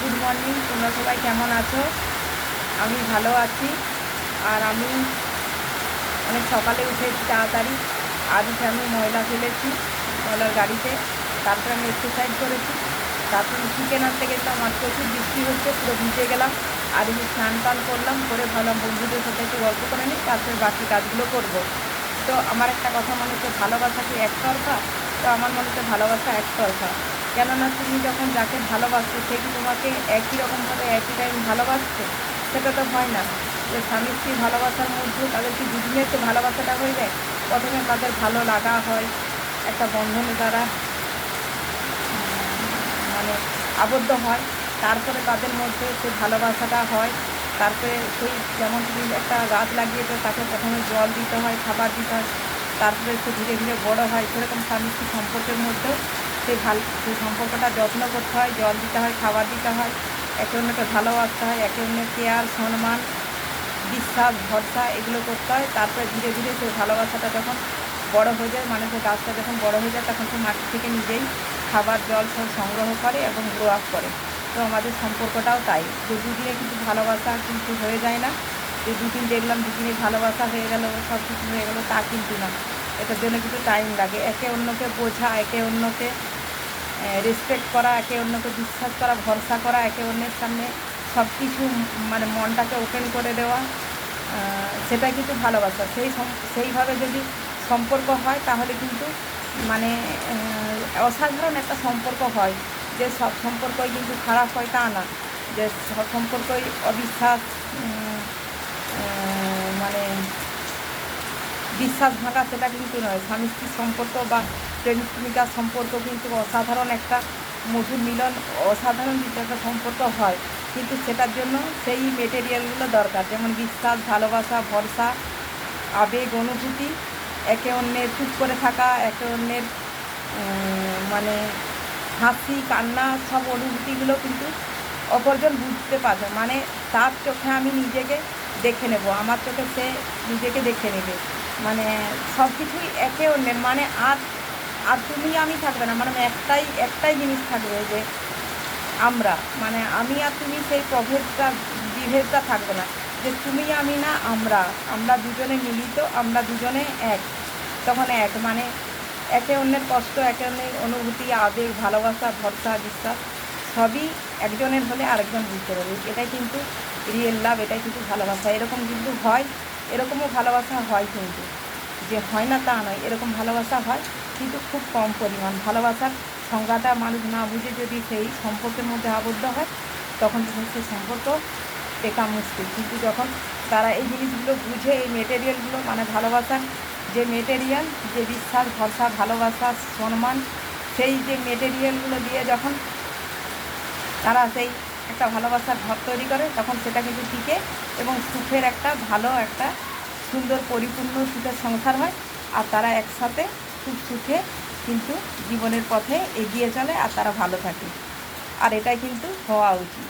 Good morning, তোমরা সবাই কেমন আছো? আমি ভালো আছি। আর আমি অনেক সকালে উঠেছি তাড়াতাড়ি। আজ আমি ময়লা ফেলেছি ময়লার গাড়িতে, তারপরে আমি এক্সারসাইজ করেছি, তারপরে চিকেন আনতে গেছিলাম। আর প্রচুর বৃষ্টি হচ্ছে, পুরো ভিজে গেলাম। আর আমি স্নান টান করলাম, করে ভাবলাম বন্ধুদের সাথে একটু গল্প করে নিই, তারপরে বাকি কাজগুলো করব। তো আমার একটা কথা মনে হচ্ছে, ভালোবাসা কি একতরফা? তো আমার মনে হচ্ছে ভালোবাসা একতরফা। কেননা তুমি যখন যাকে ভালোবাসছো সে কি তোমাকে একই রকমভাবে একই টাইম ভালোবাসছে? সেটা তো হয় না। যে স্বামী স্ত্রী ভালোবাসার মধ্যে তাদের কি দুদিনের তো ভালোবাসাটা হয়ে যায়? প্রথমে তাদের ভালো লাগা হয়, একটা বন্ধনে তারা মানে আবদ্ধ হয়, তারপরে তাদের মধ্যে সে ভালোবাসাটা হয়। তারপরে সেই যেমন তুমি একটা গাছ লাগিয়েছো, তাকে প্রথমে জল দিতে হয়, খাবার দিতে হয়, তারপরে সে ধীরে ধীরে বড় হয়। সেরকম স্বামী স্ত্রী সম্পর্কের মধ্যেও সেই সম্পর্কটা যত্ন করতে হয়, জল দিতে হয়, খাবার দিতে হয়, একে অন্যকে ভালোবাসতে হয়, একে অন্যের কেয়ার, সম্মান, বিশ্বাস, ভরসা এগুলো করতে হয়। তারপরে ধীরে ধীরে সেই ভালোবাসাটা যখন বড় হয়ে যায়, মানে সেই গাছটা যখন বড় হয়ে যায়, তখন সে মাটি থেকে নিজেই খাবার জল সব সংগ্রহ করে এবং গ্রো আপ করে। তো আমাদের সম্পর্কটাও তাই, যে দুদিনে কিন্তু ভালোবাসা কিন্তু হয়ে যায় না, যে দুদিন দেখলাম দুদিনে ভালোবাসা হয়ে গেল, সব কিছু হয়ে গেল, তা কিন্তু না। এটার জন্য কিন্তু টাইম লাগে। একে অন্যকে বোঝা, একে অন্যকে রেসপেক্ট করা, একে অন্যকে বিশ্বাস করা, ভরসা করা, একে অন্যের সামনে সব কিছু মানে মনটাকে ওপেন করে দেওয়া, সেটা কিন্তু ভালোবাসা। সেইভাবে যদি সম্পর্ক হয় তাহলে কিন্তু মানে অসাধারণ একটা সম্পর্ক হয়। যে সব সম্পর্কই কিন্তু খারাপ হয় তা না, যে সব সম্পর্কই অবিশ্বাস, মানে বিশ্বাস ভাঙা, সেটা কিন্তু নয়। স্বামী স্ত্রীর সম্পর্ক বা প্রেমিক প্রেমিকার সম্পর্ক কিন্তু অসাধারণ একটা মধুর মিলন, অসাধারণ কিন্তু একটা সম্পর্ক হয়। কিন্তু সেটার জন্য সেই মেটেরিয়ালগুলো দরকার, যেমন বিশ্বাস, ভালোবাসা, ভরসা, আবেগ, অনুভূতি, একে অন্যের চুপ করে থাকা, একে অন্যের মানে হাসি, কান্না, সব অনুভূতিগুলো কিন্তু অপরজন বুঝতে পারবে। মানে তার চোখে আমি নিজেকে দেখে নেব, আমার চোখে সে নিজেকে দেখে নেবে। মানে সব কিছুই একে অন্যের, মানে আর আর তুমি আমি থাকবে না, মানে একটাই জিনিস থাকবে, যে আমরা, মানে আমি আর তুমি, সেই বিভেদটা থাকবে না, যে তুমি আমি না, আমরা আমরা দুজনে মিলিত, আমরা দুজনে এক। তখন এক মানে একে অন্যের কষ্ট, একে অন্যের অনুভূতি, আবেগ, ভালোবাসা, ভরসা, বিশ্বাস সবই একজনের হলে আরেকজন বুঝতে পারবে। এটাই কিন্তু রিয়েল লাভ, এটাই কিন্তু ভালোবাসা। এরকম কিন্তু হয়, এরকমও ভালোবাসা হয় কিন্তু, যে হয় না তা নয়, এরকম ভালোবাসা হয়, কিন্তু খুব কম পরিমাণ। ভালোবাসার সংজ্ঞাটা মানুষ না বুঝে যদি সেই সম্পর্কের মধ্যে আবদ্ধ হয়, তখন কিন্তু সেই সম্পর্ক টেকা মুশকিল। কিন্তু যখন তারা এই জিনিসগুলো বুঝে, এই মেটেরিয়ালগুলো, মানে ভালোবাসার যে মেটেরিয়াল, যে বিশ্বাস, ভরসা, ভালোবাসা, সম্মান, সেই যে মেটেরিয়ালগুলো দিয়ে যখন তারা সেই একটা ভালোবাসার ঘর তৈরি করে, তখন সেটা কিন্তু টিকে এবং সুখের একটা ভালো একটা সুন্দর পরিপূর্ণ সুখের সংসার হয়। আর তারা একসাথে খুব সুখে কিন্তু জীবনের পথে এগিয়ে চলে, আর তারা ভালো থাকে। আর এটাই কিন্তু হওয়া উচিত।